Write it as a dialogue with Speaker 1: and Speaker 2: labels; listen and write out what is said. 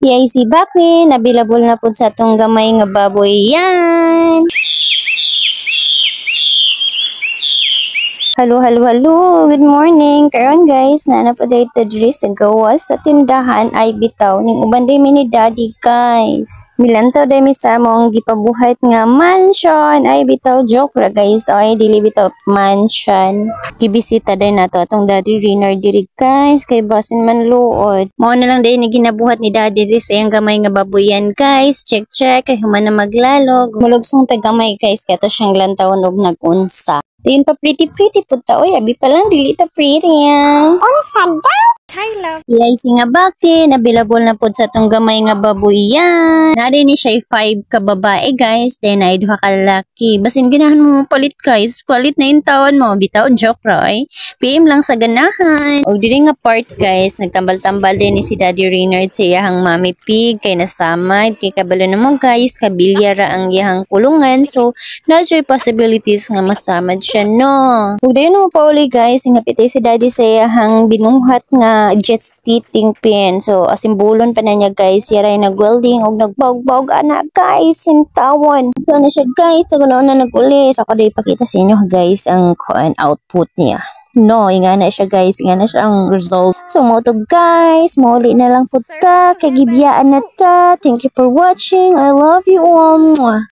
Speaker 1: Yay si Bakni, nabilabol na po sa tong gamay nga baboy yan. Hello, good morning. Karon guys, na-update ta diri sa gawas sa tindahan ay bitaw ning uban day mi ni Daddy guys. Milantaw day mi sa among gipabuhat nga mansion ay bitaw joke ra guys. Ay dili bitaw mansion. Gibisita day nato atong Daddy Reynard diri guys kay basin man luod. Mao na lang day ni ginabuhat ni Daddy diri sa iyang gamay nga baboyan guys. Check kay human na maglalog. Mulugsong tagamay guys kato siyang lantawon og nagunsa. Diyan pa pretty po ta. Oy, abi pa lang, dili ta pretty yan. Unsa daw? Hi, love. Yay, nga bakti, nabilabol na po sa tong gamay nga baboy yan. Nari ni siya 5 ka babae, guys. Then, ay 2 ka lalaki. Basin ginahan mo palit, guys. Palit na yung taon mo. Bitaw, joke, Roy. PM lang sa ganahan. O, diri nga part, guys. Nagtambal-tambal din ni si Daddy Reynard sa iyahang mami pig. Kay nasamad. Kay kabalo naman, guys. Kabilyara ang iyahang kulungan. So, na-joy possibilities nga masamad siya, no? Huwag dayon mo pa uli, guys. Ingapitay si Daddy sa iyahang binuhat nga jet stitching pin. So, asimbulon pa na niya, guys. Yaray nag-welding o nagbaog-baog ana, guys. Sintawan. So, na siya, guys. Sa ganoon na nag-uli. So, ako ipakita sa inyo, guys, ang output niya. No, inga na siya, guys. Inga na siya ang result. So, mo to, guys. Mauli na lang po ta. Kagibiyaan na ta. Thank you for watching. I love you all. Mwah.